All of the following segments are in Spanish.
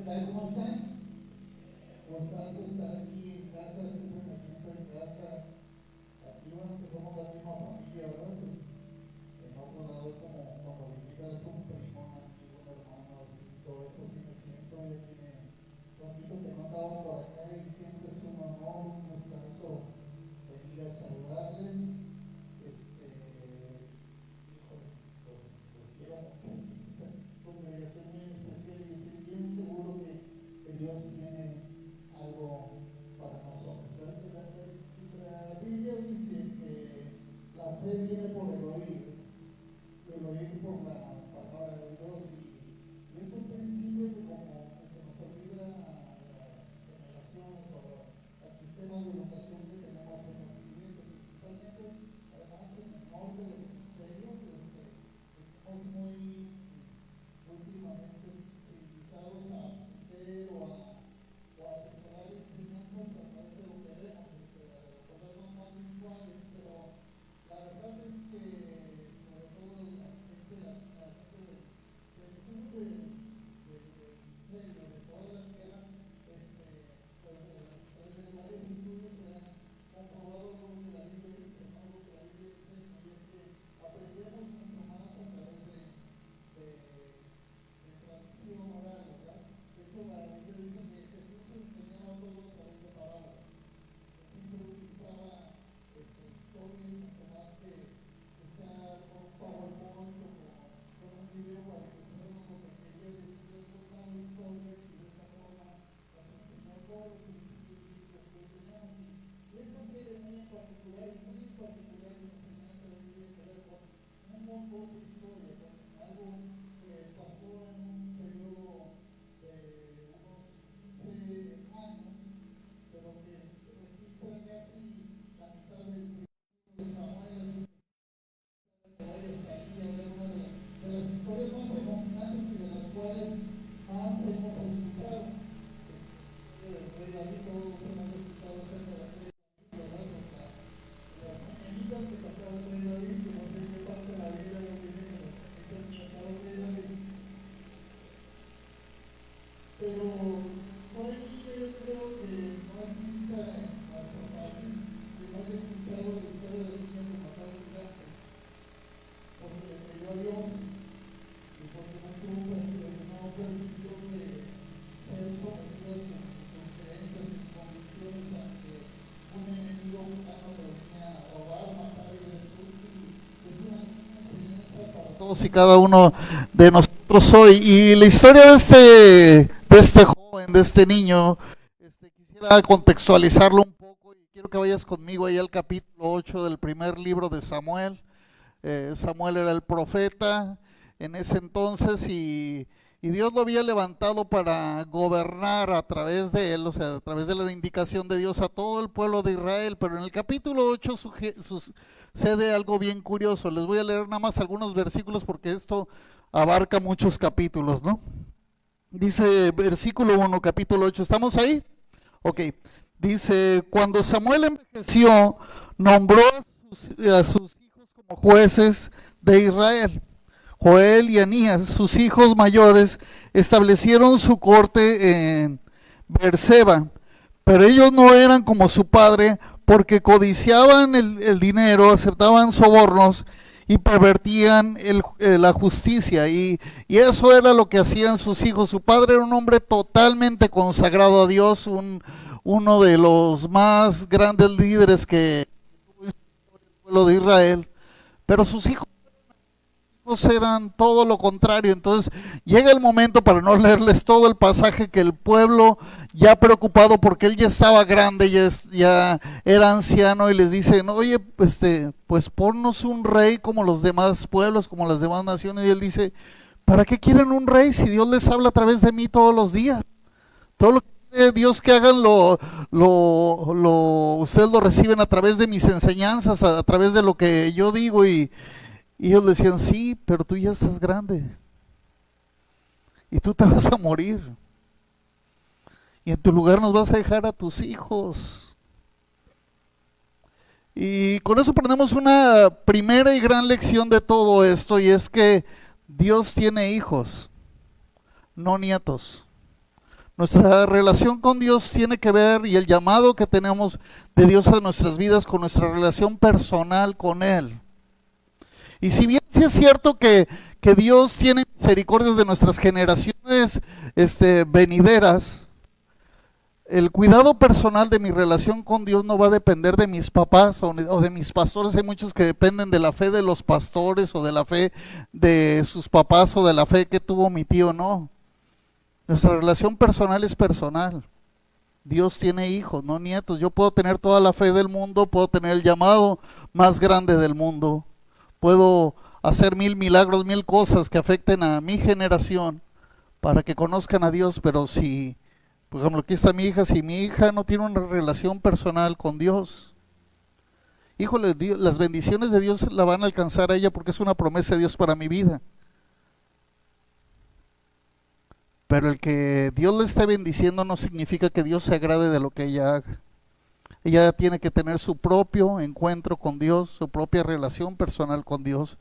tal? ¿Cómo están? Gustazo estar aquí en casa, siempre me siento en casa. Aquí, bueno, que somos la misma familia, ¿verdad? Pues en otro lado es como cuando visitas un primo, un amigo, un hermano, así, todo eso sí me siento. Ya tiene poquito que no andaba por acá y siempre es un honor, un gustazo venir a saludarles. Híjole, los quiero mucho. Esta congregación muy especial y estoy bien seguro que Dios tiene algo para nosotros. La Biblia dice que la fe viene por el oír por la palabra de Dios y es un principio que como que se nos olvida a las generaciones o al sistema de educación que tenemos en Occidente, principalmente además en el norte del hemisferio, estamos muy últimamente civilizados a aprender o a atesorar enseñanzas a través de lo que vemos, a ponernos más visuales, pero la verdad es que sobre todo la gente del sur del hemisferio, de toda la tierra, pues a través de varios estudios se han comprobado algo que la Biblia dice, algo que la Biblia enseña, y es que aprendemos mucho más a través de tradición oral, ¿verdad? De hecho, la Biblia dice que Jesús enseñaba todo a través de parábolas. Siempre utilizaba historias mucho más que estar con un PowerPoint o con un video para que nosotros lo que quería decir es contar historias y de esa forma nos enseñó todos los principios bíblicos que hoy tenemos. Y esta serie muy en particular y muy en particular de enseñanza de Biblia que ver con un montón de historias, con algo que pasó en un periodo de unos 15 años, pero que registra casi la mitad del libro de Samuel, que vayas ahí a ver una de las historias más emocionantes y de las cuales más hemos escuchado. El rey David, todos hemos escuchado acerca de la rey David, ¿verdad? Las mañanitas que cantaba el rey David, que no sé qué parte de la Biblia lo tiene, que las mañanitas que cantaba el rey David. Pero no existe, yo creo que no exista en nuestro país que no haya escuchado la historia del niño que mataba el gigante, porque le creyó a Dios y porque no tuvo no permitió que ser sometido a sus creencias y sus convicciones ante un enemigo humano que venía a robar, matar y destruir. Es una enseñanza para todos y cada uno de nosotros hoy. Y la historia de este joven, de este niño, quisiera contextualizarlo un poco y quiero que vayas conmigo ahí al capítulo 8 del primer libro de Samuel. Samuel era el profeta en ese entonces y Dios lo había levantado para gobernar a través de él, o sea, a través de la indicación de Dios a todo el pueblo de Israel. Pero en el capítulo 8 sucede algo bien curioso. Les voy a leer nada más algunos versículos porque esto abarca muchos capítulos, ¿no? Dice versículo 1, capítulo 8. ¿Estamos ahí? Ok. Dice, cuando Samuel envejeció, nombró a sus hijos como jueces de Israel. Joel y Anías, sus hijos mayores, establecieron su corte en Beerseba, pero ellos no eran como su padre porque codiciaban el dinero, aceptaban sobornos y pervertían la justicia y eso era lo que hacían sus hijos. Su padre era un hombre totalmente consagrado a Dios, uno de los más grandes líderes que tuvo el pueblo de Israel, pero sus hijos eran todo lo contrario. Entonces llega el momento, para no leerles todo el pasaje, que el pueblo, ya preocupado porque él ya estaba grande, ya era anciano, y les dicen, oye, pues ponnos un rey como los demás pueblos, como las demás naciones. Y él dice, ¿para qué quieren un rey si Dios les habla a través de mí todos los días? Todo lo que quiere Dios que hagan ustedes lo reciben a través de mis enseñanzas, a través de lo que yo digo. Y ellos decían, sí, pero tú ya estás grande y tú te vas a morir y en tu lugar nos vas a dejar a tus hijos. Y con eso aprendemos una primera y gran lección de todo esto, y es que Dios tiene hijos, no nietos. Nuestra relación con Dios tiene que ver, y el llamado que tenemos de Dios a nuestras vidas, con nuestra relación personal con Él. Y si bien sí es cierto que Dios tiene misericordia de nuestras generaciones venideras, el cuidado personal de mi relación con Dios no va a depender de mis papás o de mis pastores. Hay muchos que dependen de la fe de los pastores o de la fe de sus papás o de la fe que tuvo mi tío. No, nuestra relación personal es personal. Dios tiene hijos, no nietos. Yo puedo tener toda la fe del mundo, puedo tener el llamado más grande del mundo, puedo hacer 1000 milagros, 1000 cosas que afecten a mi generación para que conozcan a Dios, pero si, por ejemplo, aquí está mi hija, si mi hija no tiene una relación personal con Dios, híjole, Dios, las bendiciones de Dios la van a alcanzar a ella porque es una promesa de Dios para mi vida. Pero el que Dios le esté bendiciendo no significa que Dios se agrade de lo que ella haga. Ella tiene que tener su propio encuentro con Dios, su propia relación personal con Dios.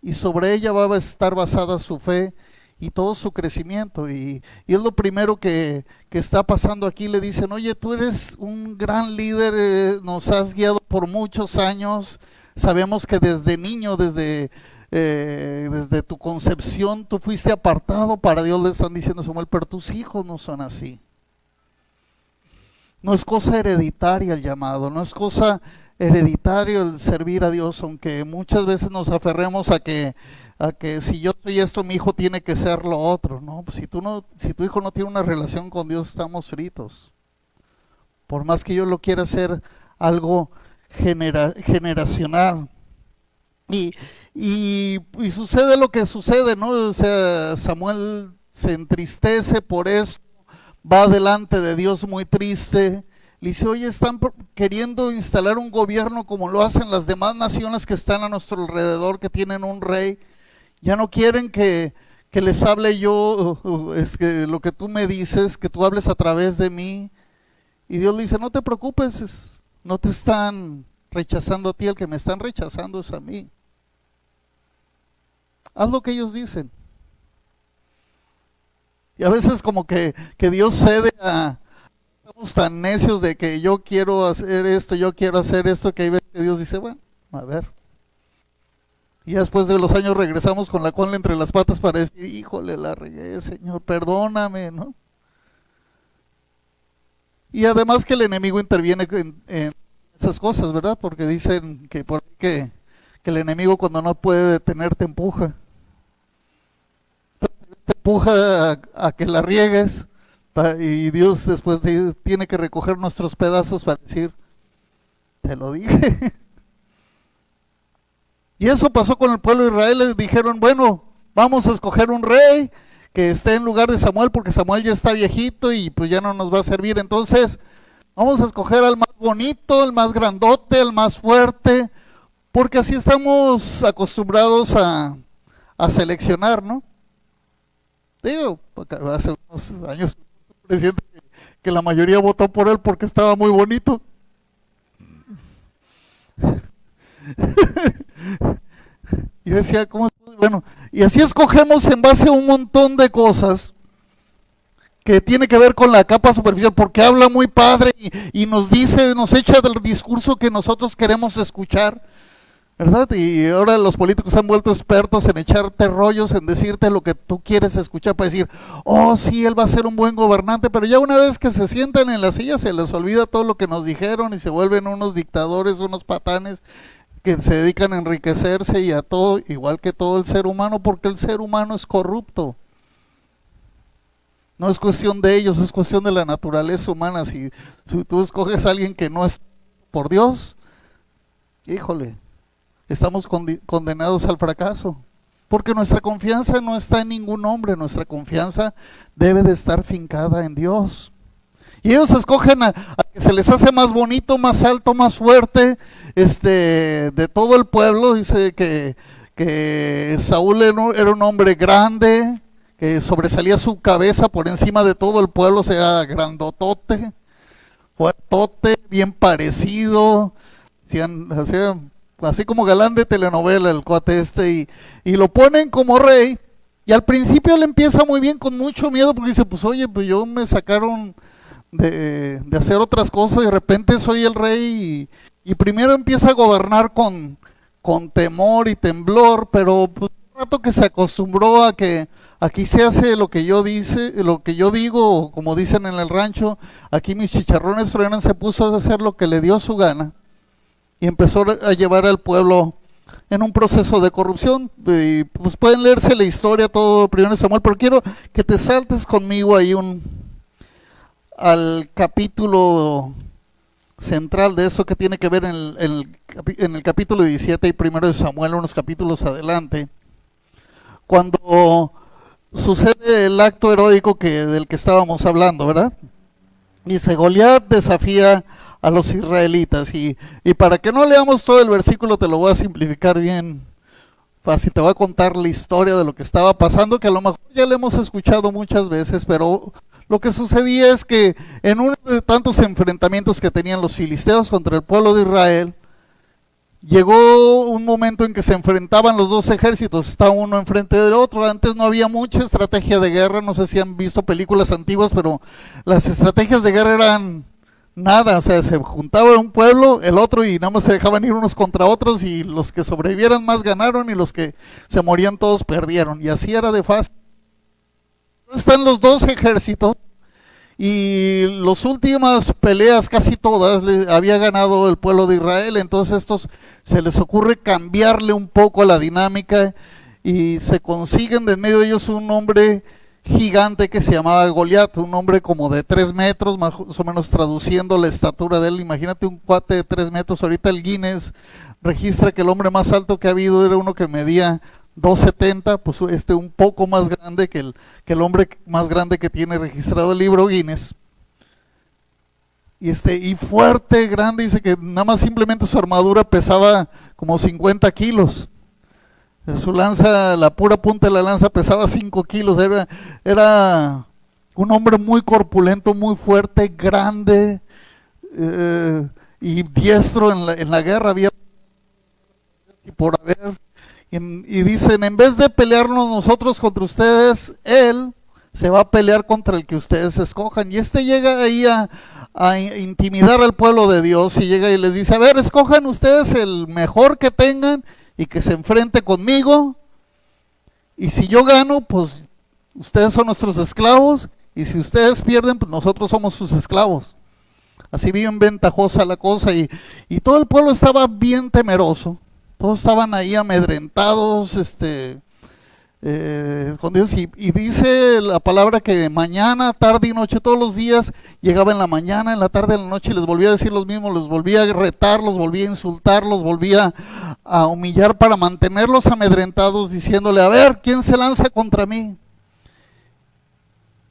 Y sobre ella va a estar basada su fe y todo su crecimiento. Y es lo primero que está pasando aquí. Le dicen, oye, tú eres un gran líder, nos has guiado por muchos años. Sabemos que desde niño, desde tu concepción, tú fuiste apartado para Dios. Le están diciendo a Samuel, pero tus hijos no son así. No es cosa hereditaria el llamado, no es cosa hereditaria el servir a Dios, aunque muchas veces nos aferremos a que si yo soy esto, mi hijo tiene que ser lo otro. No, pues si tu hijo no tiene una relación con Dios, estamos fritos. Por más que yo lo quiera hacer algo generacional. Y sucede lo que sucede, ¿no? O sea, Samuel se entristece por eso, va delante de Dios muy triste. Le dice, oye, están queriendo instalar un gobierno como lo hacen las demás naciones que están a nuestro alrededor, que tienen un rey. Ya no quieren que les hable yo, es que lo que tú me dices, que tú hables a través de mí. Y Dios le dice, no te preocupes, no te están rechazando a ti, el que me están rechazando es a mí. Haz lo que ellos dicen. Y a veces como que Dios cede a... Estamos tan necios de que yo quiero hacer esto, que hay veces que Dios dice, bueno, a ver. Y después de los años regresamos con la cola entre las patas para decir, híjole, la regué, Señor, perdóname, ¿no? Y además que el enemigo interviene en esas cosas, ¿verdad? Porque dicen que por ahí que el enemigo cuando no puede detenerte empuja. Te empuja a que la riegues y Dios después tiene que recoger nuestros pedazos para decir, te lo dije. Y eso pasó con el pueblo de Israel. Les dijeron, bueno, vamos a escoger un rey que esté en lugar de Samuel porque Samuel ya está viejito y pues ya no nos va a servir. Entonces vamos a escoger al más bonito, al más grandote, al más fuerte, porque así estamos acostumbrados a seleccionar, ¿no? Digo, hace unos años un presidente que la mayoría votó por él porque estaba muy bonito. Y decía, ¿cómo es? Bueno, y así escogemos en base a un montón de cosas que tiene que ver con la capa superficial, porque habla muy padre y nos dice, nos echa del discurso que nosotros queremos escuchar, ¿verdad? Y ahora los políticos han vuelto expertos en echarte rollos, en decirte lo que tú quieres escuchar para decir, oh sí, él va a ser un buen gobernante, pero ya una vez que se sientan en la silla se les olvida todo lo que nos dijeron y se vuelven unos dictadores, unos patanes que se dedican a enriquecerse y a todo, igual que todo el ser humano, porque el ser humano es corrupto. No es cuestión de ellos, es cuestión de la naturaleza humana. Si tú escoges a alguien que no es por Dios, híjole, estamos condenados al fracaso. Porque nuestra confianza no está en ningún hombre, nuestra confianza debe de estar fincada en Dios. Y ellos escogen a que se les hace más bonito, más alto, más fuerte, de todo el pueblo. Dice que Saúl era un hombre grande, que sobresalía su cabeza por encima de todo el pueblo, o sea, grandotote, fuertote, bien parecido, así como galán de telenovela el cuate y lo ponen como rey. Y al principio él empieza muy bien, con mucho miedo, porque dice, pues oye, pues yo me sacaron de hacer otras cosas, y de repente soy el rey, y primero empieza a gobernar con temor y temblor, pero pues un rato que se acostumbró a que aquí se hace lo que yo lo que yo digo, o como dicen en el rancho, aquí mis chicharrones truenan, se puso a hacer lo que le dio su gana, y empezó a llevar al pueblo en un proceso de corrupción. Y pues pueden leerse la historia todo primero Samuel, pero quiero que te saltes conmigo ahí al capítulo central de eso, que tiene que ver en el capítulo 17 y primero de Samuel, unos capítulos adelante, cuando sucede el acto heroico del que estábamos hablando, ¿verdad? Dice, Goliat desafía a los israelitas, y para que no leamos todo el versículo, te lo voy a simplificar bien fácil. Te voy a contar la historia de lo que estaba pasando, que a lo mejor ya lo hemos escuchado muchas veces, pero lo que sucedía es que en uno de tantos enfrentamientos que tenían los filisteos contra el pueblo de Israel, llegó un momento en que se enfrentaban los dos ejércitos, estaba uno enfrente del otro. Antes no había mucha estrategia de guerra, no sé si han visto películas antiguas, pero las estrategias de guerra eran nada, o sea, se juntaba un pueblo, el otro, y nada más se dejaban ir unos contra otros, y los que sobrevivieran más ganaron, y los que se morían todos perdieron, y así era de fácil. Están los dos ejércitos, y las últimas peleas, casi todas, había ganado el pueblo de Israel. Entonces estos se les ocurre cambiarle un poco la dinámica, y se consiguen de en medio de ellos un hombre gigante que se llamaba Goliat, un hombre como de 3 metros, más o menos traduciendo la estatura de él. Imagínate un cuate de 3 metros. Ahorita el Guinness registra que el hombre más alto que ha habido era uno que medía 2.70, pues un poco más grande que el hombre más grande que tiene registrado el libro Guinness. Y fuerte, grande, dice que nada más simplemente su armadura pesaba como 50 kilos. Su lanza, la pura punta de la lanza pesaba 5 kilos. Era un hombre muy corpulento, muy fuerte, grande, y diestro en la guerra. Había por haber. Y dicen, en vez de pelearnos nosotros contra ustedes, él se va a pelear contra el que ustedes escojan. Y llega ahí a intimidar al pueblo de Dios, y llega y les dice, a ver, escojan ustedes el mejor que tengan y que se enfrente conmigo, y si yo gano, pues ustedes son nuestros esclavos, y si ustedes pierden, pues nosotros somos sus esclavos. Así bien ventajosa la cosa, y todo el pueblo estaba bien temeroso. Todos estaban ahí amedrentados, escondidos, y dice la palabra que mañana, tarde y noche, todos los días, llegaba en la mañana, en la tarde, en la noche, y les volvía a decir los mismos, los volvía a retar, los volvía a insultar, los volvía a humillar para mantenerlos amedrentados, diciéndole, a ver, ¿quién se lanza contra mí?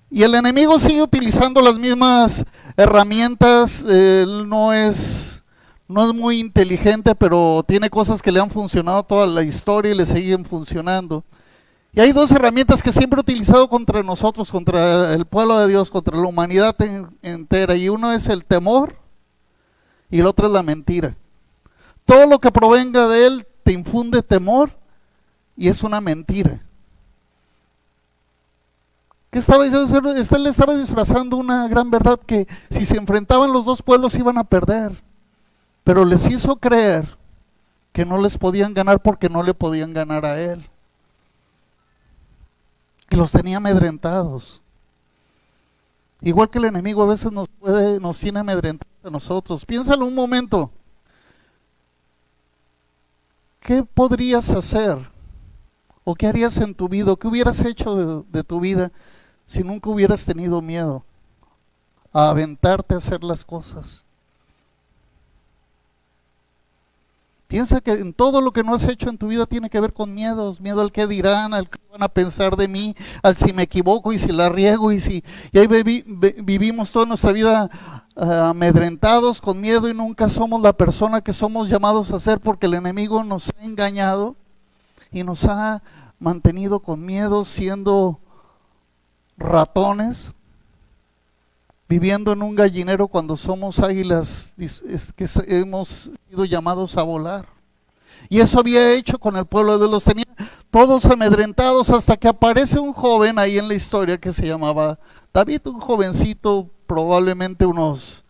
Y el enemigo sigue utilizando las mismas herramientas. Él no es muy inteligente, pero tiene cosas que le han funcionado toda la historia y le siguen funcionando. Y hay dos herramientas que siempre he utilizado contra nosotros, contra el pueblo de Dios, contra la humanidad entera. Y uno es el temor, y el otro es la mentira. Todo lo que provenga de él te infunde temor, y es una mentira. ¿Qué estaba diciendo? Él estaba disfrazando una gran verdad, que si se enfrentaban los dos pueblos iban a perder. Pero les hizo creer que no les podían ganar porque no le podían ganar a él. Que los tenía amedrentados. Igual que el enemigo a veces nos tiene amedrentados a nosotros. Piénsalo un momento. ¿Qué podrías hacer? ¿O qué harías en tu vida? ¿O qué hubieras hecho de tu vida si nunca hubieras tenido miedo a aventarte a hacer las cosas? Piensa que en todo lo que no has hecho en tu vida tiene que ver con miedos. Miedo al que dirán, al que van a pensar de mí, al si me equivoco y si la riego, y ahí vivimos toda nuestra vida amedrentados con miedo, y nunca somos la persona que somos llamados a ser, porque el enemigo nos ha engañado y nos ha mantenido con miedo, siendo ratones, viviendo en un gallinero cuando somos águilas que hemos sido llamados a volar. Y eso había hecho con el pueblo de los tenía todos amedrentados hasta que aparece un joven ahí en la historia que se llamaba David, un jovencito, probablemente unos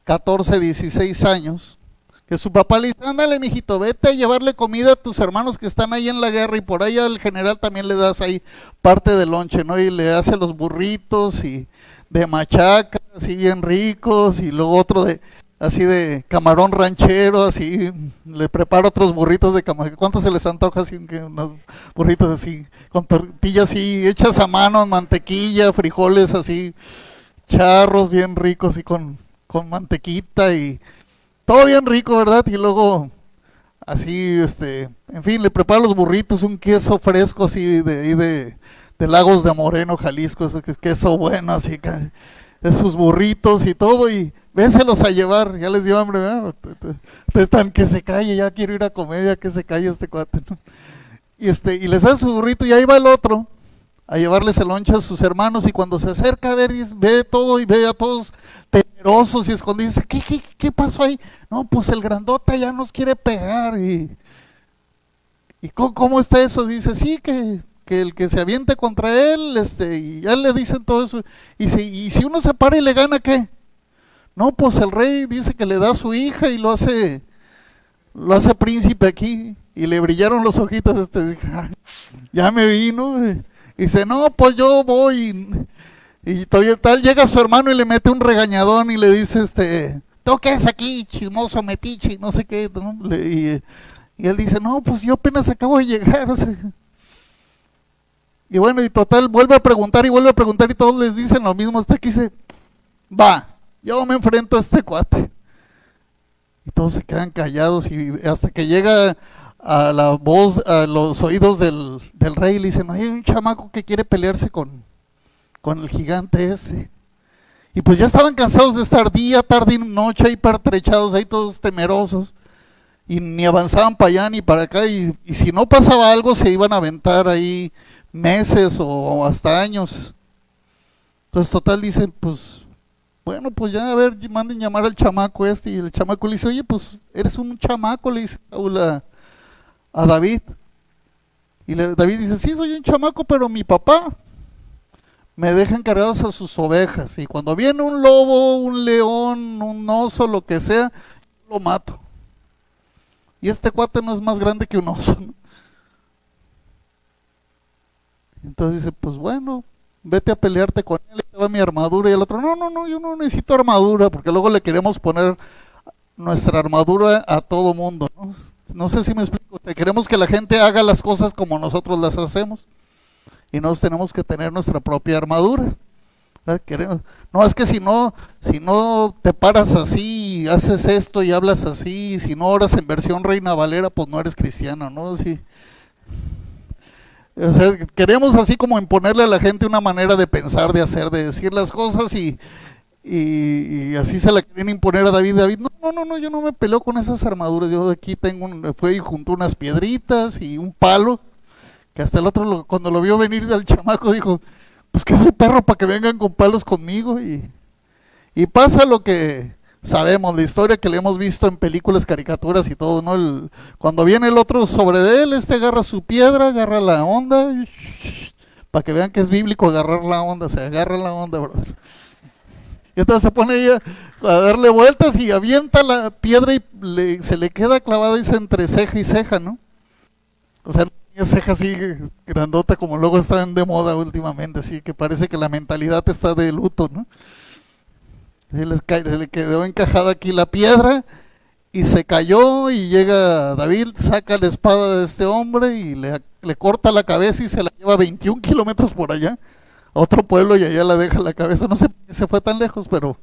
14, 16 años, que su papá le dice, ándale mijito, vete a llevarle comida a tus hermanos que están ahí en la guerra y por ahí al general también le das ahí parte del lonche, ¿no? Y le hace los burritos y de machaca, así bien ricos, y luego otro de así de camarón ranchero, así le prepara otros burritos de camarón. ¿Cuánto se les antoja así? Unos burritos así, con tortillas así hechas a mano, mantequilla, frijoles así, charros bien ricos y con mantequita y todo bien rico, ¿verdad? Y luego así, en fin, le prepara los burritos, un queso fresco así de Lagos de Moreno, Jalisco, ese queso bueno, así de sus burritos y todo, y véselos a llevar, ya les dio hambre, ¿verdad? Están que se calle, ya quiero ir a comer, ya que se calle este cuate, ¿no? Y les hace su burrito y ahí va el otro a llevarles el lonche a sus hermanos, y cuando se acerca a ver, ve todo y ve a todos temerosos y escondidos, dice, ¿qué pasó ahí? No, pues el grandota ya nos quiere pegar, y ¿cómo está eso? Dice, sí, que el que se aviente contra él, y ya le dicen todo eso, y si uno se para y le gana, ¿qué? No, pues el rey dice que le da a su hija y lo hace príncipe aquí, y le brillaron los ojitos, ya me vino, y dice, no, pues yo voy, y todavía tal, llega su hermano y le mete un regañadón y le dice, ¿tú qué es aquí, chismoso, metiche, y no sé qué, ¿no? Y él dice, no, pues yo apenas acabo de llegar, o sea. Y bueno, y total, vuelve a preguntar y todos les dicen lo mismo, hasta que dice, va, yo me enfrento a este cuate. Y todos se quedan callados y hasta que llega a la voz, a los oídos del rey, y le dicen, hay un chamaco que quiere pelearse con el gigante ese. Y pues ya estaban cansados de estar día, tarde y noche ahí pertrechados, ahí todos temerosos. Y ni avanzaban para allá ni para acá, y si no pasaba algo se iban a aventar ahí meses o hasta años. Entonces total dicen, pues bueno, pues ya a ver, manden llamar al chamaco y el chamaco le dice, oye, pues eres un chamaco, le dice Saúl a David. Y David dice, sí, soy un chamaco, pero mi papá me deja encargados a sus ovejas, y cuando viene un lobo, un león, un oso, lo que sea, lo mato. Y este cuate no es más grande que un oso, ¿no? Entonces dice, pues bueno, vete a pelearte con él, y te va mi armadura. Y el otro, no, yo no necesito armadura, porque luego le queremos poner nuestra armadura a todo mundo, ¿no? No sé si me explico, queremos que la gente haga las cosas como nosotros las hacemos, y nosotros tenemos que tener nuestra propia armadura. No, es que si no te paras así, haces esto y hablas así, si no oras en versión Reina Valera, pues no eres cristiano, ¿no? Sí. O sea, queremos así como imponerle a la gente una manera de pensar, de hacer, de decir las cosas, y así se la quieren imponer a David. David, no, yo no me peleo con esas armaduras, yo de aquí fue y juntó unas piedritas y un palo, que hasta el otro cuando lo vio venir del chamaco dijo, pues que soy perro para que vengan con palos conmigo, y pasa lo que sabemos, la historia que le hemos visto en películas, caricaturas y todo, ¿no? Cuando viene el otro sobre de él, agarra su piedra, agarra la onda, para que vean que es bíblico agarrar la onda, se agarra la onda, brother. Y entonces se pone ella a darle vueltas y avienta la piedra y se le queda clavada entre ceja y ceja, ¿no? O sea, no tiene ceja así grandota como luego están de moda últimamente, así que parece que la mentalidad está de luto, ¿no? Se le quedó encajada aquí la piedra y se cayó, y llega David, saca la espada de este hombre y le corta la cabeza y se la lleva 21 kilómetros por allá a otro pueblo, y allá la deja la cabeza. No sé por qué se fue tan lejos, pero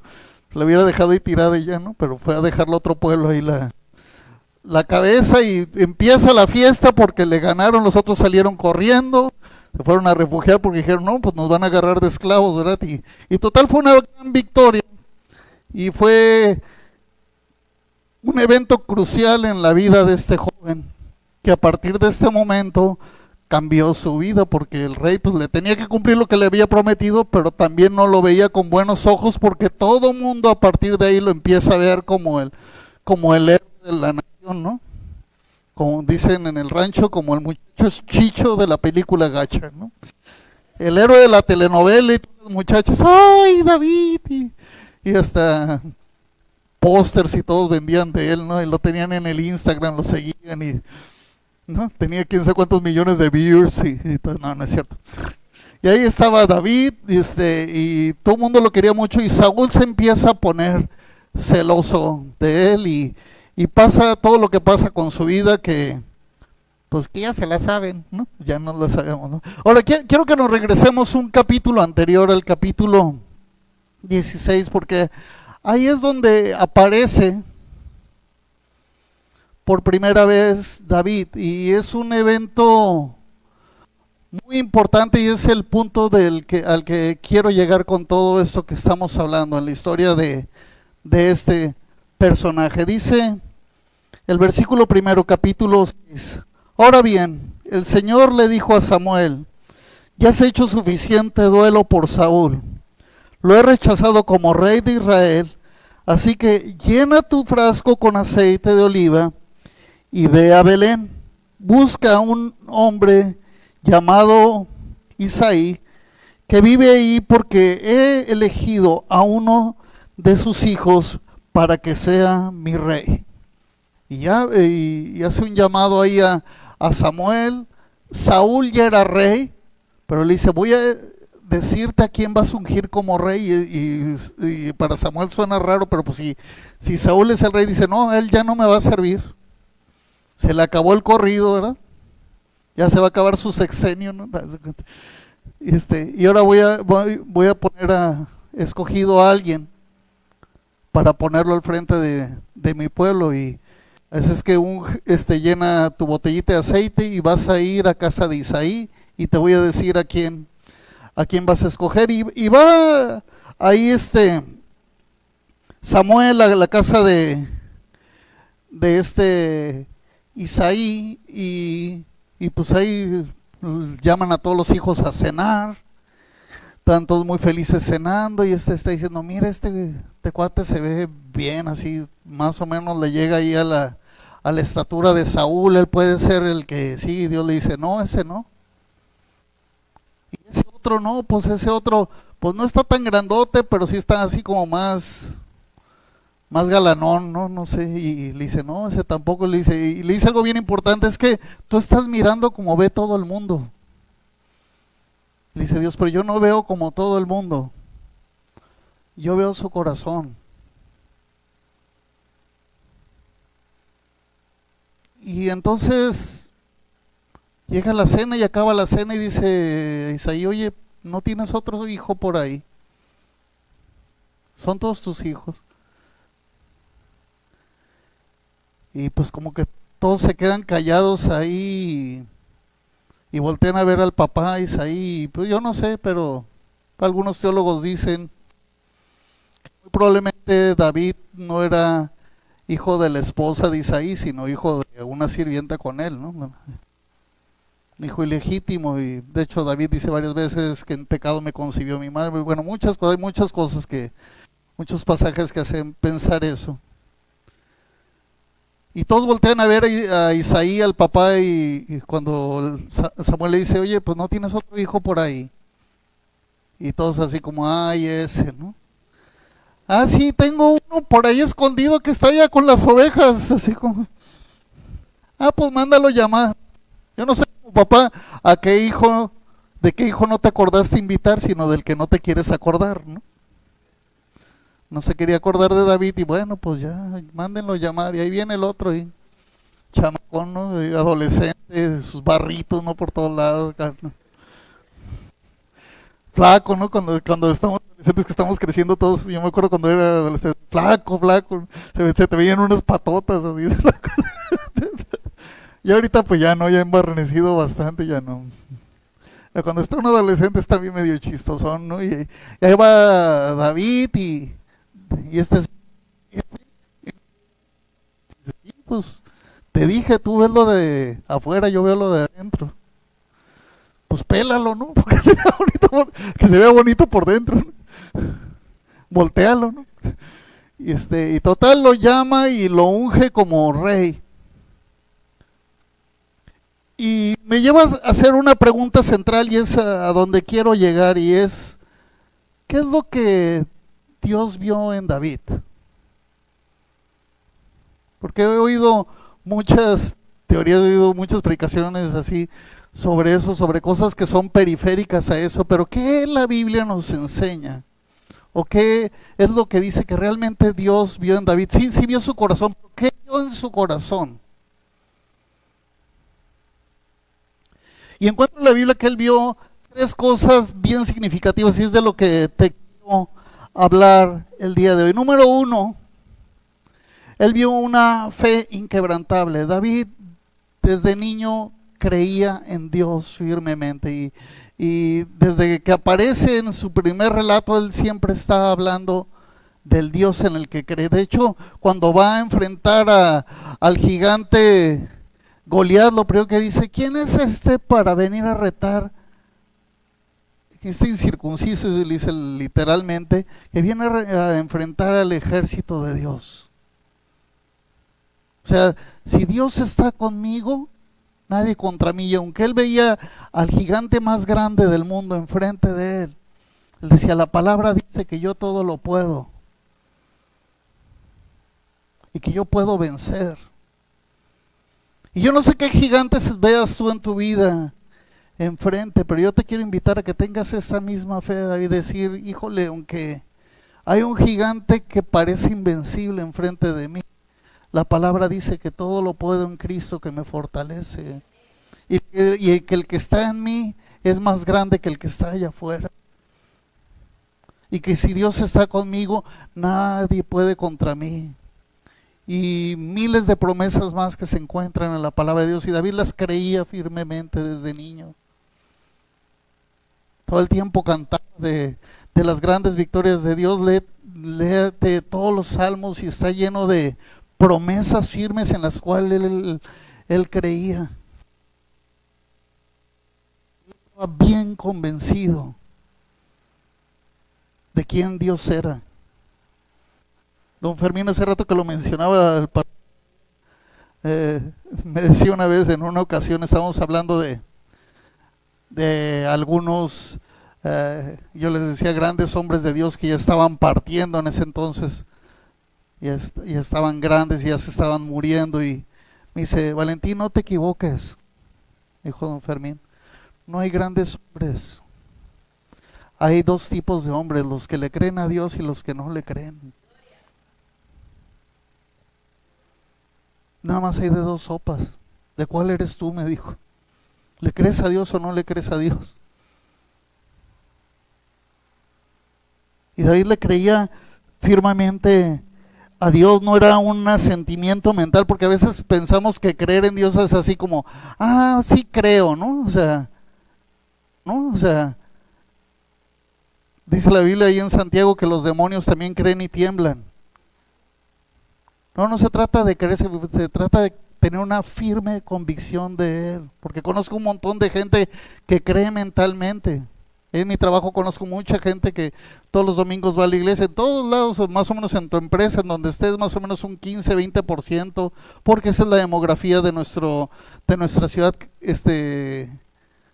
la hubiera dejado ahí tirada y ya, ¿no? Pero fue a dejarla a otro pueblo ahí la cabeza, y empieza la fiesta porque le ganaron, los otros salieron corriendo, se fueron a refugiar porque dijeron, no, pues nos van a agarrar de esclavos, ¿verdad? Y total fue una gran victoria. Y fue un evento crucial en la vida de este joven, que a partir de este momento cambió su vida, porque el rey pues le tenía que cumplir lo que le había prometido, pero también no lo veía con buenos ojos, porque todo mundo a partir de ahí lo empieza a ver como el héroe de la nación, ¿no? como dicen en el rancho, como el muchacho chicho de la película gacha, ¿no? El héroe de la telenovela y todos los muchachos, ¡ay, David! Y hasta pósters y todos vendían de él, ¿no? Y lo tenían en el Instagram, lo seguían y, ¿no? Tenía quién sabe cuántos millones de viewers y todo. No, no es cierto. Y ahí estaba David, y todo el mundo lo quería mucho, y Saúl se empieza a poner celoso de él, y pasa todo lo que pasa con su vida, que pues que ya se la saben, ¿no? Ya no la sabemos, ¿no? Ahora, quiero que nos regresemos un capítulo anterior, al capítulo 16, porque ahí es donde aparece por primera vez David, y es un evento muy importante, y es el punto al que quiero llegar con todo esto que estamos hablando en la historia de este personaje. Dice el versículo primero, capítulo 6. Ahora bien, el Señor le dijo a Samuel: ya has hecho suficiente duelo por Saúl. Lo he rechazado como rey de Israel, así que llena tu frasco con aceite de oliva y ve a Belén. Busca a un hombre llamado Isaí, que vive ahí, porque he elegido a uno de sus hijos para que sea mi rey. Y hace un llamado ahí a Samuel. Saúl ya era rey, pero le dice: voy a decirte a quién vas a ungir como rey. Y para Samuel suena raro, pero pues si Saúl es el rey, dice: no, él ya no me va a servir. Se le acabó el corrido, ¿verdad? Ya se va a acabar su sexenio, ¿no? Y ahora voy a poner escogido a alguien para ponerlo al frente de mi pueblo. Y así es que llena tu botellita de aceite y vas a ir a casa de Isaí, y te voy a decir a quién vas a escoger. Y va ahí Samuel a la casa de Isaí, y pues ahí llaman a todos los hijos a cenar. Están todos muy felices cenando, y está diciendo: mira, este cuate se ve bien, así más o menos le llega ahí a la estatura de Saúl, él puede ser el que sí. Dios le dice: no, ese no. Y ese otro no, pues ese otro pues no está tan grandote, pero sí está así como más galanón, ¿no? No sé. Y le dice: no, ese tampoco. Y le dice algo bien importante: es que tú estás mirando como ve todo el mundo. Le dice Dios: pero yo no veo como todo el mundo, yo veo su corazón. Y entonces llega la cena y acaba la cena, y dice Isaí: oye, ¿no tienes otro hijo por ahí? ¿Son todos tus hijos? Y pues como que todos se quedan callados ahí, y voltean a ver al papá Isaí. Pues yo no sé, pero algunos teólogos dicen que muy probablemente David no era hijo de la esposa de Isaí, sino hijo de una sirvienta con él, ¿no? Un hijo ilegítimo. Y de hecho David dice varias veces que en pecado me concibió mi madre. Bueno, hay muchas cosas, muchos pasajes que hacen pensar eso. Y todos voltean a ver a Isaí, al papá, y cuando Samuel le dice: oye, pues no tienes otro hijo por ahí. Y todos así como: ay, ese, ¿no? Ah, sí, tengo uno por ahí escondido que está allá con las ovejas, así como: ah, pues mándalo llamar. Yo no sé, papá, de qué hijo no te acordaste invitar, sino del que no te quieres acordar, ¿no? No se quería acordar de David, y bueno, pues ya, mándenlo llamar. Y ahí viene el otro, y chamacón, ¿no? De adolescente, sus barritos, ¿no? Por todos lados, ¿no? Flaco, ¿no? Cuando estamos adolescentes, que estamos creciendo todos. Yo me acuerdo cuando era adolescente: flaco, se te veían unas patotas así. Y ahorita pues ya no, ya embarnecido bastante, ya no. Cuando está un adolescente está bien medio chistosón, ¿no? Y ahí va David, y pues te dije, tú ves lo de afuera, yo veo lo de adentro. Pues pélalo, ¿no? Porque que se vea bonito por dentro, ¿no? Voltéalo, ¿no? Y total lo llama y lo unge como rey. Y me llevas a hacer una pregunta central y es a donde quiero llegar y es, ¿qué es lo que Dios vio en David? Porque he oído muchas teorías, he oído muchas predicaciones así sobre eso, sobre cosas que son periféricas a eso, pero ¿qué la Biblia nos enseña? ¿O qué es lo que dice que realmente Dios vio en David? Sí, sí vio su corazón, pero ¿qué vio en su corazón? Y encuentro en la Biblia que él vio tres cosas bien significativas y es de lo que te quiero hablar el día de hoy. Número uno, él vio una fe inquebrantable. David desde niño creía en Dios firmemente y desde que aparece en su primer relato él siempre está hablando del Dios en el que cree. De hecho, cuando va a enfrentar al gigante Goliat, lo primero que dice, ¿quién es este para venir a retar? Este incircunciso, dice literalmente, que viene a enfrentar al ejército de Dios. O sea, si Dios está conmigo, nadie contra mí. Y aunque él veía al gigante más grande del mundo enfrente de él, él decía, la palabra dice que yo todo lo puedo. Y que yo puedo vencer. Y yo no sé qué gigantes veas tú en tu vida enfrente, pero yo te quiero invitar a que tengas esa misma fe, David, decir, híjole, aunque hay un gigante que parece invencible enfrente de mí, la palabra dice que todo lo puedo en Cristo que me fortalece. Y que el que está en mí es más grande que el que está allá afuera. Y que si Dios está conmigo, nadie puede contra mí. Y miles de promesas más que se encuentran en la palabra de Dios. Y David las creía firmemente desde niño. Todo el tiempo cantaba de las grandes victorias de Dios. Léete todos los salmos y está lleno de promesas firmes en las cuales él creía. Estaba bien convencido de quién Dios era. Don Fermín, hace rato que lo mencionaba, me decía una vez en una ocasión, estábamos hablando de algunos, yo les decía, grandes hombres de Dios que ya estaban partiendo en ese entonces, ya estaban grandes, ya se estaban muriendo, y me dice, Valentín, no te equivoques, dijo don Fermín, no hay grandes hombres, hay dos tipos de hombres, los que le creen a Dios y los que no le creen. Nada más hay de dos sopas. ¿De cuál eres tú? Me dijo. ¿Le crees a Dios o no le crees a Dios? Y David le creía firmemente a Dios, no era un asentimiento mental, porque a veces pensamos que creer en Dios es así como, sí creo, ¿no? O sea, dice la Biblia ahí en Santiago que los demonios también creen y tiemblan. No se trata de creer, se trata de tener una firme convicción de Él. Porque conozco un montón de gente que cree mentalmente. En mi trabajo conozco mucha gente que todos los domingos va a la iglesia. En todos lados, más o menos en tu empresa, en donde estés, más o menos un 15-20%, porque esa es la demografía de nuestra ciudad,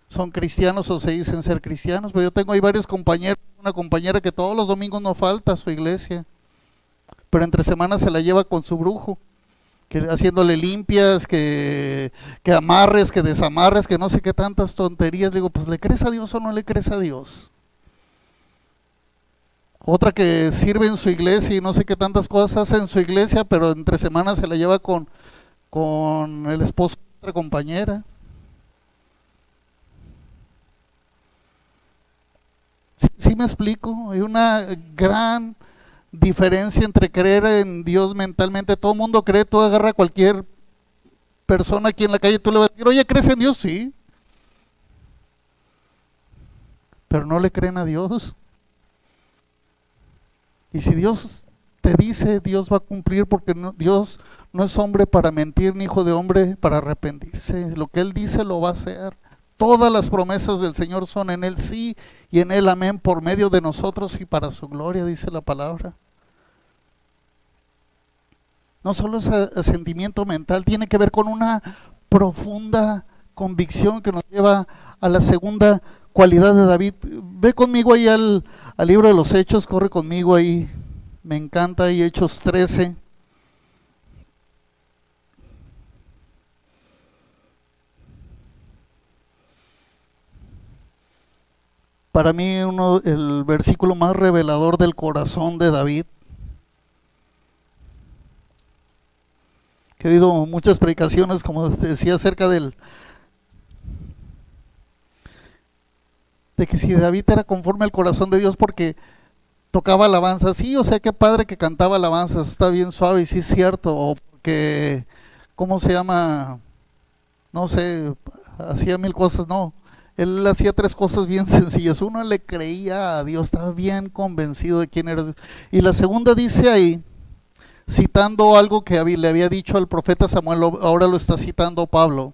son cristianos o se dicen ser cristianos. Pero yo tengo ahí varios compañeros, una compañera que todos los domingos no falta a su iglesia, pero entre semanas se la lleva con su brujo, que haciéndole limpias, que amarres, que desamarres, que no sé qué tantas tonterías. Le digo, pues ¿le crees a Dios o no le crees a Dios? Otra que sirve en su iglesia y no sé qué tantas cosas hace en su iglesia, pero entre semanas se la lleva con el esposo de otra compañera. Sí me explico, hay una gran diferencia entre creer en Dios mentalmente. Todo el mundo cree, tú agarra a cualquier persona aquí en la calle, tú le vas a decir, oye, ¿crees en Dios? Sí, pero no le creen a Dios. Y si Dios te dice, Dios va a cumplir, porque Dios no es hombre para mentir, ni hijo de hombre para arrepentirse. Lo que Él dice lo va a hacer. Todas las promesas del Señor son en Él sí y en Él amén, por medio de nosotros y para su gloria, dice la palabra. No solo es sentimiento mental, tiene que ver con una profunda convicción que nos lleva a la segunda cualidad de David. Ve conmigo ahí al libro de los Hechos, corre conmigo ahí, me encanta ahí Hechos 13. Para mí el versículo más revelador del corazón de David. Que he oído muchas predicaciones, como te decía, acerca de que si David era conforme al corazón de Dios porque tocaba alabanza. Sí, o sea, qué padre que cantaba alabanza, eso está bien suave, y sí es cierto. O porque, ¿cómo se llama? No sé, hacía mil cosas, no. Él hacía tres cosas bien sencillas. Uno, le creía a Dios, estaba bien convencido de quién era Dios. Y la segunda dice ahí, citando algo que le había dicho al profeta Samuel, ahora lo está citando Pablo,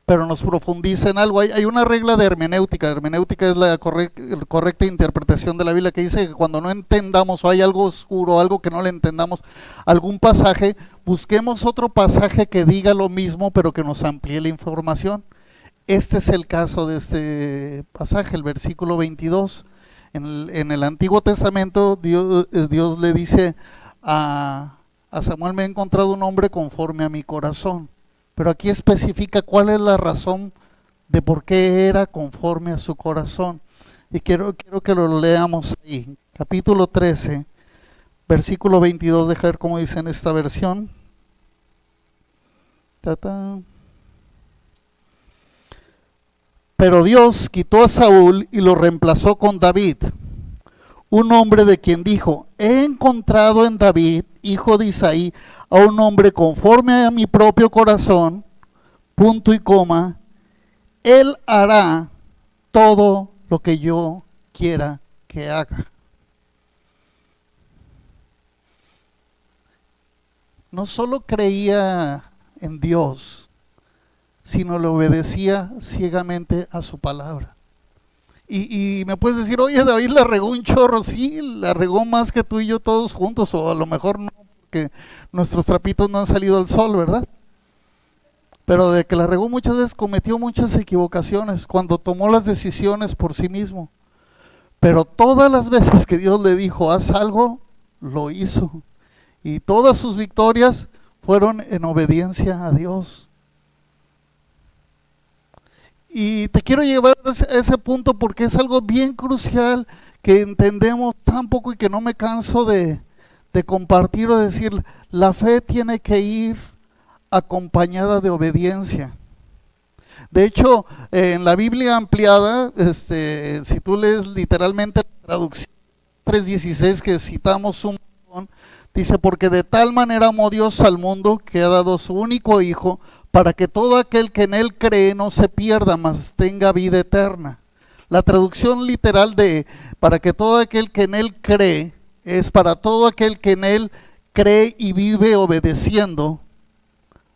pero nos profundiza en algo. Hay una regla de hermenéutica. Hermenéutica es la correcta interpretación de la Biblia, que dice que cuando no entendamos o hay algo oscuro, algo que no le entendamos, algún pasaje, busquemos otro pasaje que diga lo mismo, pero que nos amplíe la información. Este es el caso de este pasaje, el versículo 22. En el Antiguo Testamento Dios le dice a Samuel, me he encontrado un hombre conforme a mi corazón. Pero aquí especifica cuál es la razón de por qué era conforme a su corazón. Y quiero que lo leamos ahí. Capítulo 13, versículo 22, deja ver cómo dice en esta versión. Pero Dios quitó a Saúl y lo reemplazó con David, un hombre de quien dijo, he encontrado en David, hijo de Isaí, a un hombre conforme a mi propio corazón, punto y coma, él hará todo lo que yo quiera que haga. No solo creía en Dios, sino le obedecía ciegamente a su palabra. Y me puedes decir, oye, David la regó un chorro. Sí, la regó más que tú y yo todos juntos, o a lo mejor no, porque nuestros trapitos no han salido al sol, ¿verdad? Pero de que la regó muchas veces, cometió muchas equivocaciones cuando tomó las decisiones por sí mismo. Pero todas las veces que Dios le dijo, haz algo, lo hizo. Y todas sus victorias fueron en obediencia a Dios. Y te quiero llevar a ese punto porque es algo bien crucial que entendemos tan poco y que no me canso de compartir o decir. La fe tiene que ir acompañada de obediencia. De hecho, en la Biblia ampliada, si tú lees literalmente la traducción 3:16 que citamos un montón, dice, porque de tal manera amó Dios al mundo que ha dado su único Hijo, para que todo aquel que en Él cree no se pierda, mas tenga vida eterna. La traducción literal de para que todo aquel que en Él cree, es para todo aquel que en Él cree y vive obedeciendo,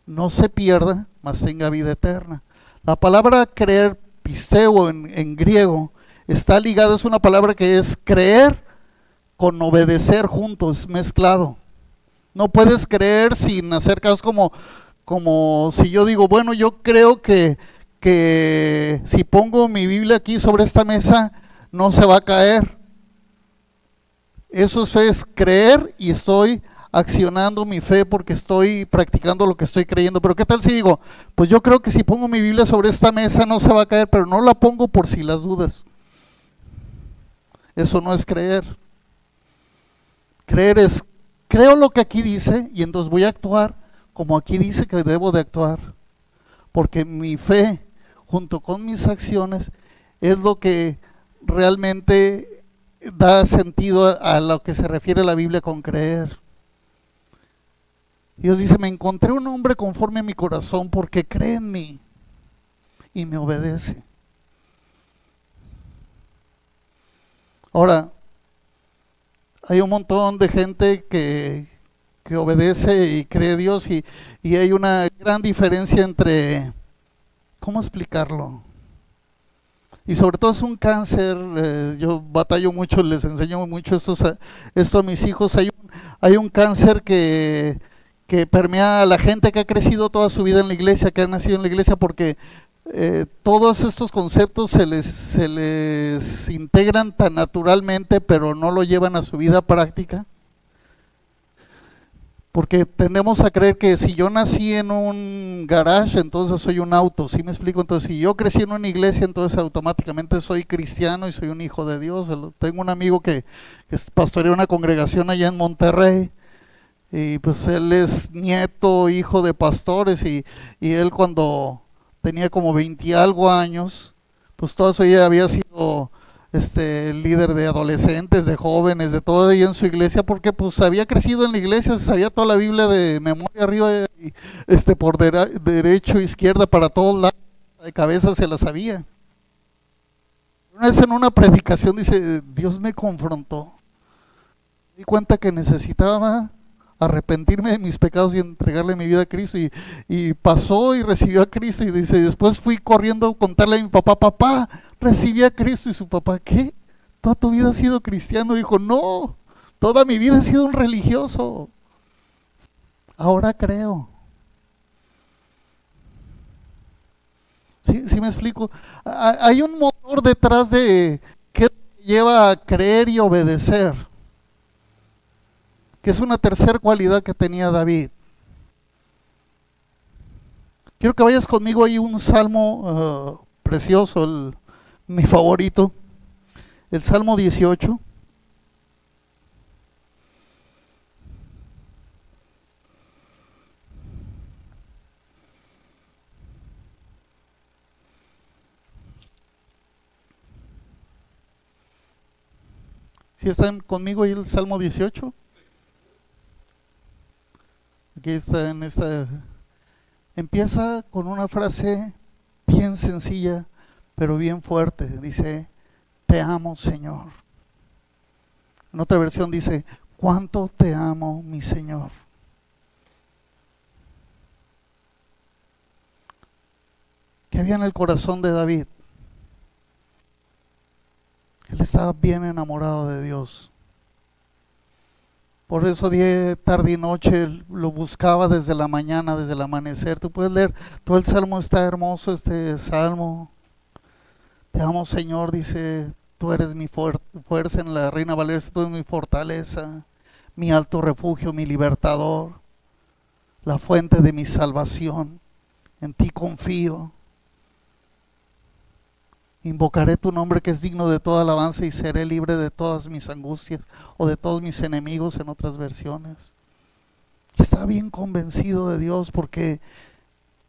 no se pierda, mas tenga vida eterna. La palabra creer, pisteo en griego, está ligada, es una palabra que es creer con obedecer juntos, mezclado. No puedes creer sin hacer caso, como si yo digo, bueno, yo creo que si pongo mi Biblia aquí sobre esta mesa, no se va a caer. Eso es creer y estoy accionando mi fe porque estoy practicando lo que estoy creyendo. Pero ¿qué tal si digo, pues yo creo que si pongo mi Biblia sobre esta mesa no se va a caer, pero no la pongo por si las dudas? Eso no es creer. Creer es, creo lo que aquí dice y entonces voy a actuar como aquí dice que debo de actuar, porque mi fe junto con mis acciones es lo que realmente da sentido a lo que se refiere la Biblia con creer. Dios dice, me encontré un hombre conforme a mi corazón porque cree en mí y me obedece. Ahora, hay un montón de gente que obedece y cree a Dios y hay una gran diferencia entre, ¿cómo explicarlo? Y sobre todo es un cáncer, yo batallo mucho, les enseño mucho esto a mis hijos. Hay un cáncer que que permea a la gente que ha crecido toda su vida en la iglesia, que ha nacido en la iglesia, porque todos estos conceptos se les integran tan naturalmente, pero no lo llevan a su vida práctica. Porque tendemos a creer que si yo nací en un garage, entonces soy un auto, ¿sí me explico? Entonces, si yo crecí en una iglesia, entonces automáticamente soy cristiano y soy un hijo de Dios. Tengo un amigo que pastorea una congregación allá en Monterrey, y pues él es nieto, hijo de pastores, y él cuando tenía como 20 y algo años, pues todo eso ya había sido líder de adolescentes, de jóvenes, de todo ahí en su iglesia, porque pues había crecido en la iglesia, sabía toda la Biblia de memoria arriba y por derecho, izquierda, para todos lados, de cabeza se la sabía. Una vez en una predicación dice, Dios me confrontó, me di cuenta que necesitaba arrepentirme de mis pecados y entregarle mi vida a Cristo, y pasó y recibió a Cristo, y dice, después fui corriendo a contarle a mi papá, papá, recibí a Cristo. Y su papá, ¿qué? ¿Toda tu vida has sido cristiano? Dijo, no, toda mi vida he sido un religioso, ahora creo. ¿Sí me explico? Hay un motor detrás de que lleva a creer y obedecer, que es una tercera cualidad que tenía David. Quiero que vayas conmigo ahí un salmo precioso, mi favorito, el Salmo 18. ¿Sí están conmigo ahí el Salmo 18? Aquí está en esta. Empieza con una frase bien sencilla, pero bien fuerte. Dice, te amo, Señor. En otra versión dice, cuánto te amo, mi Señor. ¿Qué había en el corazón de David? Él estaba bien enamorado de Dios. Por eso día, tarde y noche lo buscaba desde la mañana, desde el amanecer. Tú puedes leer, todo el salmo está hermoso, este salmo. Te amo, Señor, dice, tú eres mi fuerza en la Reina Valera, tú eres mi fortaleza, mi alto refugio, mi libertador, la fuente de mi salvación. En ti confío. Invocaré tu nombre que es digno de toda alabanza y seré libre de todas mis angustias o de todos mis enemigos en otras versiones. Está bien convencido de Dios porque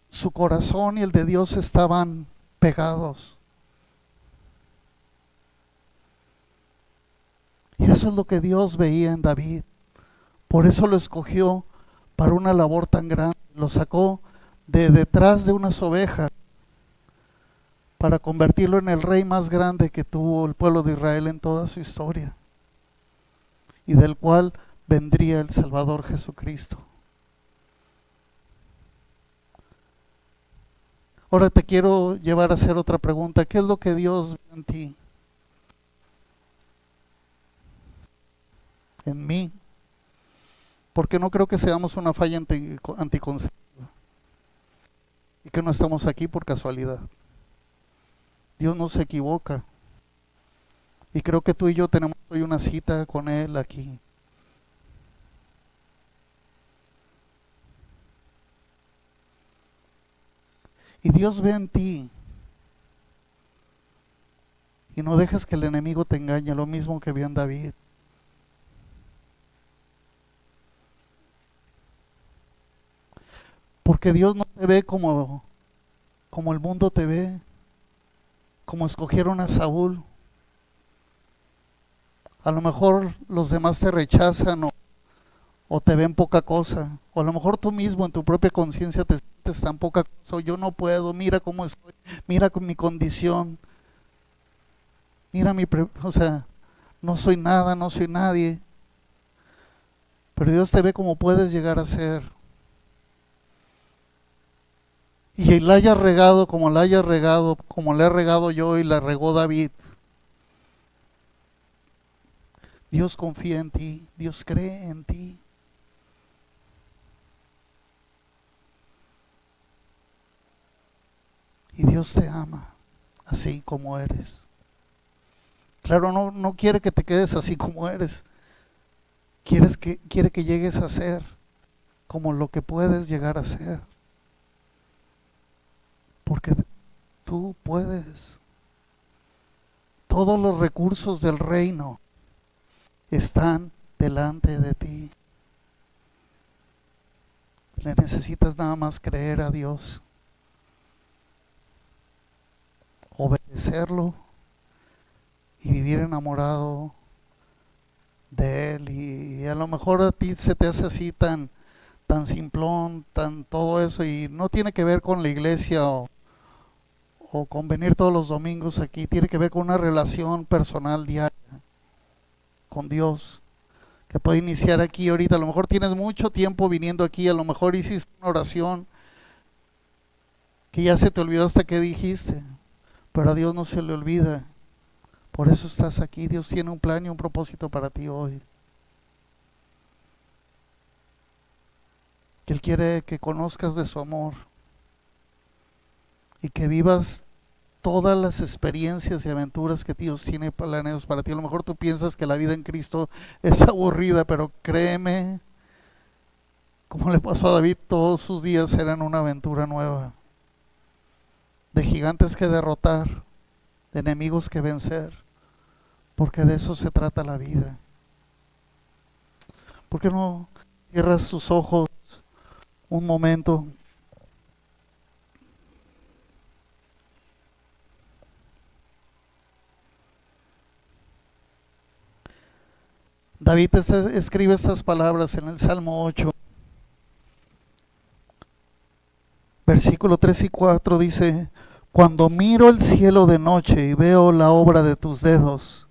su corazón y el de Dios estaban pegados. Y eso es lo que Dios veía en David. Por eso lo escogió para una labor tan grande. Lo sacó de detrás de unas ovejas para convertirlo en el rey más grande que tuvo el pueblo de Israel en toda su historia, y del cual vendría el Salvador Jesucristo. Ahora te quiero llevar a hacer otra pregunta. ¿Qué es lo que Dios ve en ti? En mí. Porque no creo que seamos una falla anticonceptiva y que no estamos aquí por casualidad. Dios no se equivoca. Y creo que tú y yo tenemos hoy una cita con Él aquí. Y Dios ve en ti. Y no dejes que el enemigo te engañe, lo mismo que vio en David. Porque Dios no te ve como el mundo te ve, como escogieron a Saúl. A lo mejor los demás te rechazan o te ven poca cosa, o a lo mejor tú mismo en tu propia conciencia te sientes tan poca cosa, o yo no puedo, mira cómo estoy, mira con mi condición, mira no soy nada, no soy nadie. Pero Dios te ve como puedes llegar a ser. Y la hayas regado como la hayas regado, como la he regado yo y la regó David. Dios confía en ti, Dios cree en ti. Dios te ama así como eres. Claro, no quiere que te quedes así como eres. Quiere que llegues a ser como lo que puedes llegar a ser. Porque tú puedes. Todos los recursos del reino están delante de ti. Le necesitas nada más creer a Dios, obedecerlo y vivir enamorado de Él. Y a lo mejor a ti se te hace así tan simplón, tan todo eso, y no tiene que ver con la iglesia o con venir todos los domingos aquí. Tiene que ver con una relación personal diaria con Dios, que puede iniciar aquí ahorita. A lo mejor tienes mucho tiempo viniendo aquí, a lo mejor hiciste una oración que ya se te olvidó hasta que dijiste, pero a Dios no se le olvida. Por eso estás aquí. Dios tiene un plan y un propósito para ti hoy. Que Él quiere que conozcas de su amor y que vivas todas las experiencias y aventuras que Dios tiene planeados para ti. A lo mejor tú piensas que la vida en Cristo es aburrida, pero créeme, como le pasó a David, todos sus días eran una aventura nueva, de gigantes que derrotar, de enemigos que vencer, porque de eso se trata la vida. ¿Por qué no cierras tus ojos un momento? David escribe estas palabras en el Salmo 8, versículo 3 y 4, dice: cuando miro el cielo de noche y veo la obra de tus dedos,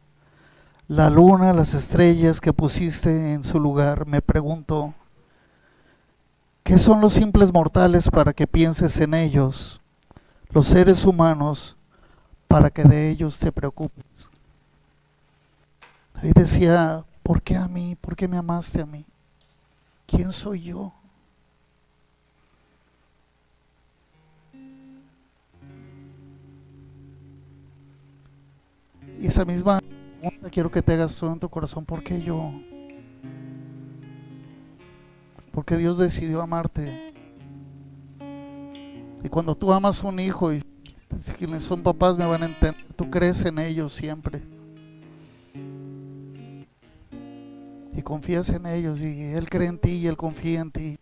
la luna, las estrellas que pusiste en su lugar, me pregunto, ¿qué son los simples mortales para que pienses en ellos? Los seres humanos para que de ellos te preocupes. David decía, ¿por qué a mí? ¿Por qué me amaste a mí? ¿Quién soy yo? Y esa misma pregunta quiero que te hagas tú en tu corazón. ¿Por qué yo? Porque Dios decidió amarte. Y cuando tú amas a un hijo, y quienes son papás me van a entender, tú crees en ellos siempre. Y confías en ellos, y Él cree en ti y Él confía en ti.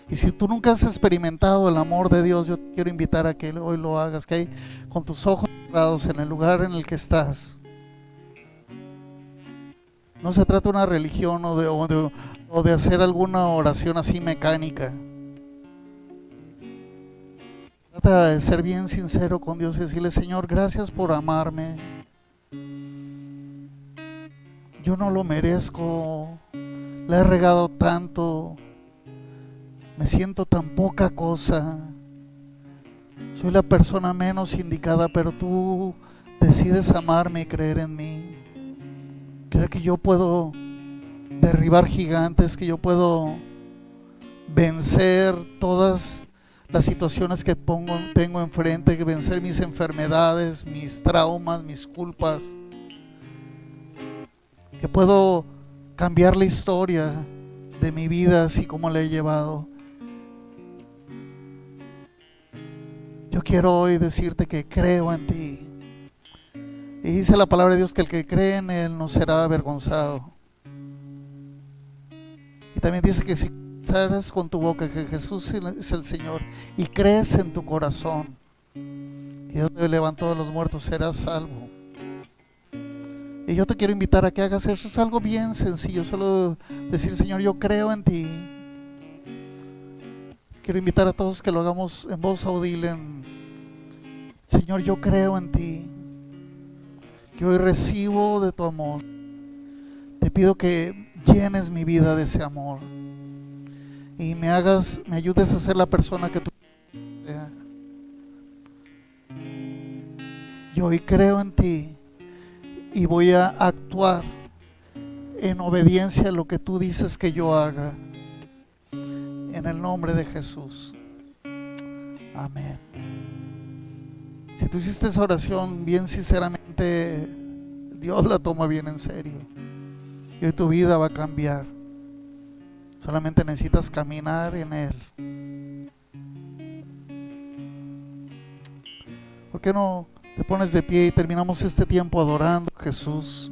Y si tú nunca has experimentado el amor de Dios, yo te quiero invitar a que hoy lo hagas, que hay con tus ojos cerrados en el lugar en el que estás. No se trata de una religión o de hacer alguna oración así mecánica. Trata de ser bien sincero con Dios y decirle, Señor, gracias por amarme. Yo no lo merezco, le he regado tanto, me siento tan poca cosa, soy la persona menos indicada, pero tú decides amarme y creer en mí. Creer que yo puedo derribar gigantes, que yo puedo vencer todas las situaciones que tengo enfrente, que vencer mis enfermedades, mis traumas, mis culpas, que puedo cambiar la historia de mi vida así como la he llevado. Yo quiero hoy decirte que creo en ti. Y dice la palabra de Dios que el que cree en Él no será avergonzado. Y también dice que si confesaras con tu boca que Jesús es el Señor y crees en tu corazón que Dios te levantó de los muertos, serás salvo. Y yo te quiero invitar a que hagas eso. Es algo bien sencillo, solo decir, Señor, yo creo en ti. Quiero invitar a todos que lo hagamos en voz audible. Señor, yo creo en ti. Yo hoy recibo de tu amor. Te pido que llenes mi vida de ese amor y me ayudes a ser la persona que tú seas. Yo hoy creo en ti y voy a actuar en obediencia a lo que tú dices que yo haga. En el nombre de Jesús. Amén. Si tú hiciste esa oración bien sinceramente, Dios la toma bien en serio y tu vida va a cambiar. Solamente necesitas caminar en Él. ¿Por qué no te pones de pie y terminamos este tiempo adorando a Jesús?